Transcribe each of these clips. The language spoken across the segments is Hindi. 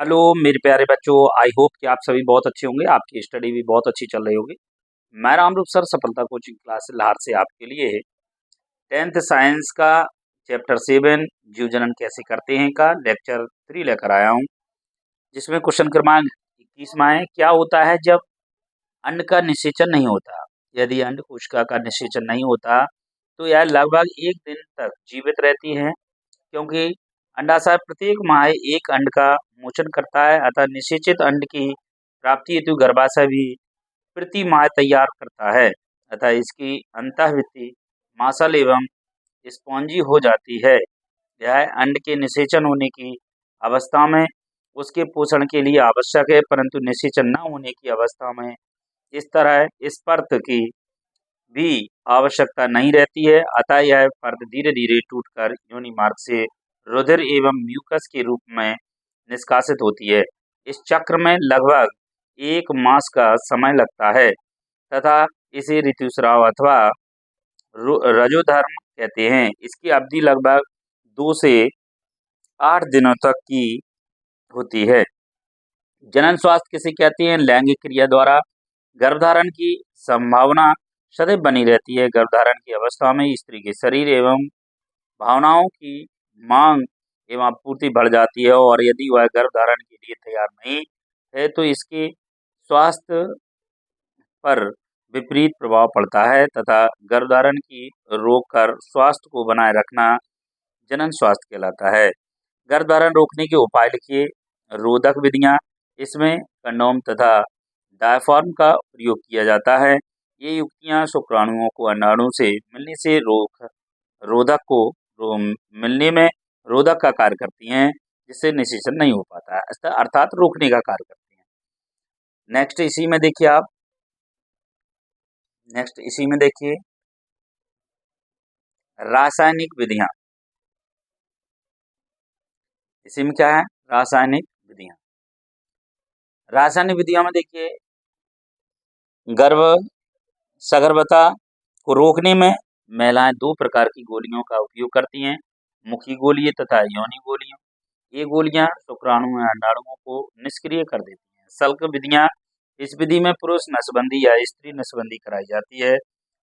हेलो मेरे प्यारे बच्चों, आई होप कि आप सभी बहुत अच्छे होंगे। आपकी स्टडी भी बहुत अच्छी चल रही होगी। मैं रामरूप सर सफलता कोचिंग क्लास लाहौर से आपके लिए 10th साइंस का चैप्टर 7 जीव जनन कैसे करते हैं का लेक्चर 3 लेकर आया हूं, जिसमें क्वेश्चन क्रमांक 21वां है। क्या होता है जब अंड का निषेचन नहीं होता? यदि अंड कोशिका का निषेचन नहीं होता तो यह लगभग 1 दिन तक जीवित रहती है, क्योंकि अंडाशय प्रत्येक माह एक अंड का मोचन करता है। अतः निषेचित अंड की प्राप्ति हेतु गर्भाशय भी प्रति माह तैयार करता है। अतः इसकी अंतःवृत्ति मांसल एवं स्पॉन्जी हो जाती है। यह अंड के निषेचन होने की अवस्था में उसके पोषण के लिए आवश्यक है, परंतु निषेचन न होने की अवस्था में इस तरह इस परत की भी आवश्यकता नहीं रहती है। अतः यह परत धीरे धीरे टूटकर योनि मार्ग से रुधिर एवं म्यूकस के रूप में निष्कासित होती है। इस चक्र में लगभग 1 मास का समय लगता है तथा इसे ऋतुस्राव अथवा रजोधर्म कहते हैं। इसकी अवधि लगभग 2 से 8 दिनों तक की होती है। जनन स्वास्थ्य किसे कहते हैं? लैंगिक क्रिया द्वारा गर्भधारण की संभावना सदैव बनी रहती है। गर्भधारण की अवस्था में स्त्री के शरीर एवं भावनाओं की मांग एवं आपूर्ति बढ़ जाती है, और यदि वह गर्भधारण के लिए तैयार नहीं है तो इसके स्वास्थ्य पर विपरीत प्रभाव पड़ता है तथा गर्भधारण की रोककर स्वास्थ्य को बनाए रखना जनन स्वास्थ्य कहलाता है। गर्भधारण रोकने के उपाय लिखिए। रोधक विधियां, इसमें कंडोम तथा डायफॉर्म का प्रयोग किया जाता है। ये युक्तियां शुक्राणुओं को अंडाणु से मिलने से रोधक को मिलने में रोधक का कार्य करती हैं, जिससे निषेचन नहीं हो पाता है, अर्थात रोकने का कार्य करती हैं। नेक्स्ट इसी में देखिए रासायनिक विधियां। इसी में क्या है? रासायनिक विधियां। रासायनिक विधियों में देखिए सगर्भता को रोकने में महिलाएं 2 प्रकार की गोलियों का उपयोग करती हैं, मुखी गोली तथा योनि गोलियों। ये गोलियां शुक्राणु या अंडाणुओं को निष्क्रिय कर देती हैं। सल्क विधियां, इस विधि में पुरुष नसबंदी या स्त्री नसबंदी कराई जाती है।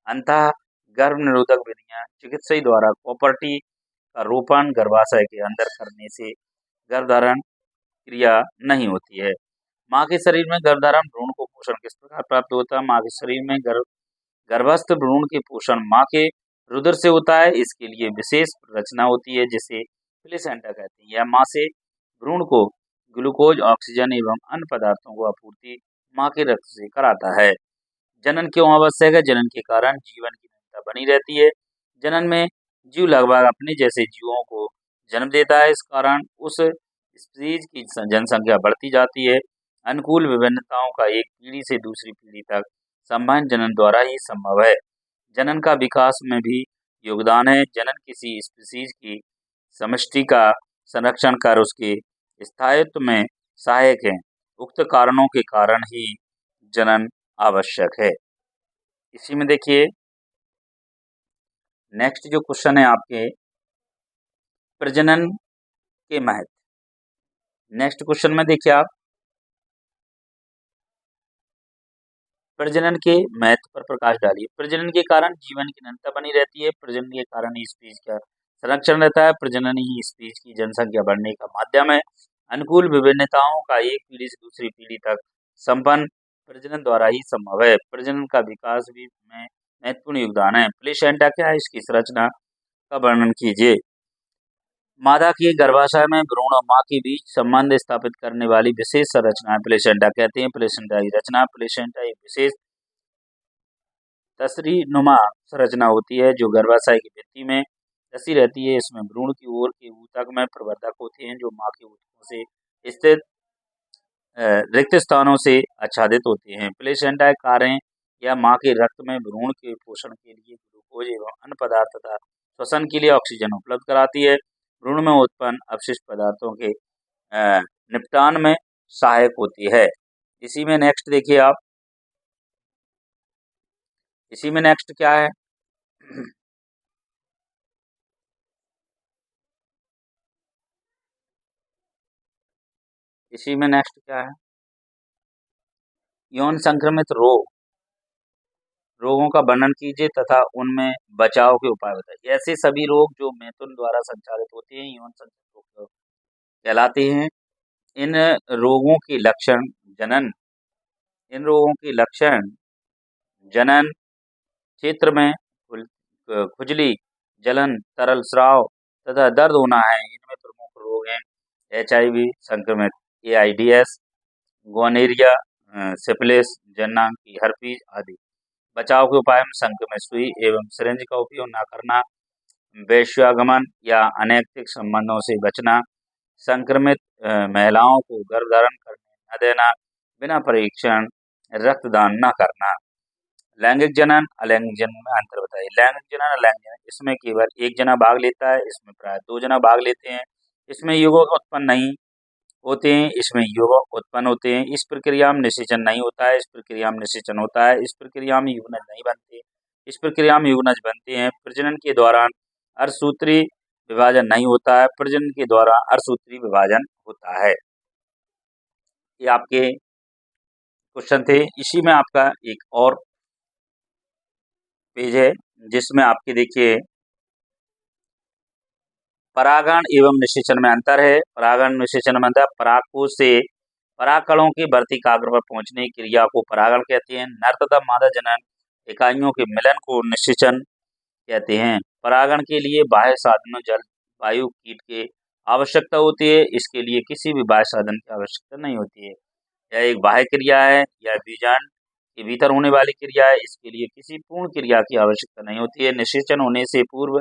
अंतः गर्भ निरोधक विधियां चिकित्सक द्वारा प्रॉपर्टी का रोपण गर्भाशय के अंदर करने से गर्भधारण क्रिया नहीं होती है। माँ के शरीर में गर्भधारण भ्रूण को पोषण किस प्रकार प्राप्त होता है? माँ के शरीर में गर्भस्थ भ्रूण के पोषण माँ के रुधिर से होता है। इसके लिए विशेष रचना होती है जिसे प्लेसेंटा कहते हैं। यह माँ से भ्रूण को ग्लूकोज, ऑक्सीजन एवं अन्य पदार्थों को आपूर्ति माँ के रक्त से कराता है। जनन क्यों आवश्यक है? जनन के कारण जीवन की निरंतरता बनी रहती है। जनन में जीव लगभग अपने जैसे जीवों को जन्म देता है। इस कारण उस स्पीशीज की जनसंख्या बढ़ती जाती है। अनुकूल विभिन्नताओं का एक पीढ़ी से दूसरी पीढ़ी तक संवहन जनन द्वारा ही संभव है। जनन का विकास में भी योगदान है। जनन किसी स्पीशीज की समष्टि का संरक्षण कर उसके स्थायित्व में सहायक है। उक्त कारणों के कारण ही जनन आवश्यक है। इसी में देखिए नेक्स्ट जो क्वेश्चन है आपके, प्रजनन के महत्व। नेक्स्ट क्वेश्चन में देखिए आप प्रजनन के महत्व पर प्रकाश डालिए। प्रजनन के कारण जीवन की निरंतरता बनी रहती है। प्रजनन के कारण ही स्पीशीज का संरक्षण रहता है। प्रजनन ही स्पीशीज की जनसंख्या बढ़ने का माध्यम है। अनुकूल विभिन्नताओं का एक पीढ़ी से दूसरी पीढ़ी तक संपन्न प्रजनन द्वारा ही संभव है। प्रजनन का विकास भी में महत्वपूर्ण योगदान है। प्लेसेंटा क्या है? इसकी संरचना का वर्णन कीजिए। मादा के गर्भाशय में भ्रूण और मां के बीच संबंध स्थापित करने वाली विशेष संरचना प्लेसेंटा कहते हैं। प्लेसेंटा की रचना, प्लेसेंटा एक विशेष तसरी नुमा संरचना होती है जो गर्भाशय की भित्ति में धसी रहती है। इसमें भ्रूण की ओर के ऊतक में प्रवर्धक होते हैं जो मां के ऊतकों से स्थित रिक्त स्थानों से आच्छादित होते हैं। प्लेसेंटा कारें या मां के रक्त में भ्रूण के पोषण के लिए ग्लूकोज एवं अन्य पदार्थ तथा श्वसन के लिए ऑक्सीजन उपलब्ध कराती है। भ्रूण में उत्पन्न अपशिष्ट पदार्थों के निपटान में सहायक होती है। इसी में नेक्स्ट देखिए आप, इसी में नेक्स्ट क्या है? इसी में नेक्स्ट क्या है, यौन संक्रमित रोगों का वर्णन कीजिए तथा उनमें बचाव के उपाय बताइए। ऐसे सभी रोग जो मैथुन द्वारा संचालित होते हैं यौन संक्रमित रोग कहलाते हैं। इन रोगों के लक्षण जनन इन रोगों के लक्षण जनन क्षेत्र में खुजली, जलन, तरल स्राव तथा दर्द होना है। इनमें प्रमुख रोग हैं HIV संक्रमित, AIDS, गोनेरिया, सिफिलिस, जननांगी हर्पीज आदि। बचाव के उपाय में संक्रमित सुई एवं सिरिंज का उपयोग न करना, वैश्वागमन या अनैतिक संबंधों से बचना, संक्रमित महिलाओं को गर्भधारण करने न देना, बिना परीक्षण रक्तदान न करना। लैंगिक जनन अलैंगिक जनन में अंतर बताइए। लैंगिक जनन अलैंगिक जनन, इसमें केवल एक जना भाग लेता है, इसमें प्राय 2 जना भाग लेते हैं। इसमें युग्मक उत्पन्न नहीं होते हैं, इसमें युग्मक उत्पन्न होते हैं। इस प्रक्रिया में निषेचन नहीं होता है, इस प्रक्रिया में निषेचन होता है। इस प्रक्रिया में युग्मनज नहीं बनते, इस प्रक्रिया में युग्मनज बनते हैं। प्रजनन के दौरान अर्धसूत्री विभाजन नहीं होता है, प्रजनन के दौरान अर्धसूत्री विभाजन होता है। ये आपके क्वेश्चन थे। इसी में आपका एक और पेज है जिसमें आपके देखिए परागण एवं निषेचन में अंतर है। परागण निषेचन में अंतर, परागकोश से परागकणों की वर्तिकाग्र पर पहुंचने की क्रिया को परागण कहते हैं। नर तथा मादा जनन इकाइयों के मिलन को निषेचन कहते हैं। परागण के लिए बाह्य साधनों जल, वायु, कीट की आवश्यकता होती है। इसके लिए किसी भी बाह्य साधन की आवश्यकता नहीं होती है। यह एक बाह्य क्रिया है, यह बीजांड के भीतर होने वाली क्रिया है। इसके लिए किसी पूर्ण क्रिया की आवश्यकता नहीं होती है। निषेचन होने से पूर्व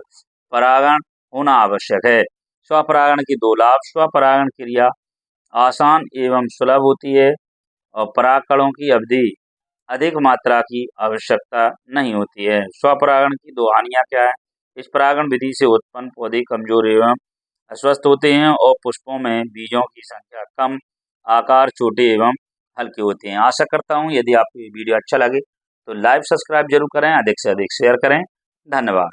परागण होना आवश्यक है। स्वपरागण के 2 लाभ, स्वपरागण क्रिया आसान एवं सुलभ होती है और परागकणों की अवधि अधिक मात्रा की आवश्यकता नहीं होती है। स्वपरागण की 2 हानियां क्या है, इस परागण विधि से उत्पन्न पौधे कमजोर एवं अस्वस्थ होते हैं और पुष्पों में बीजों की संख्या कम, आकार छोटे एवं हल्के होते हैं। आशा करता हूँ यदि आपको ये वीडियो अच्छा लगे तो लाइक सब्सक्राइब जरूर करें, अधिक से अधिक शेयर करें। धन्यवाद।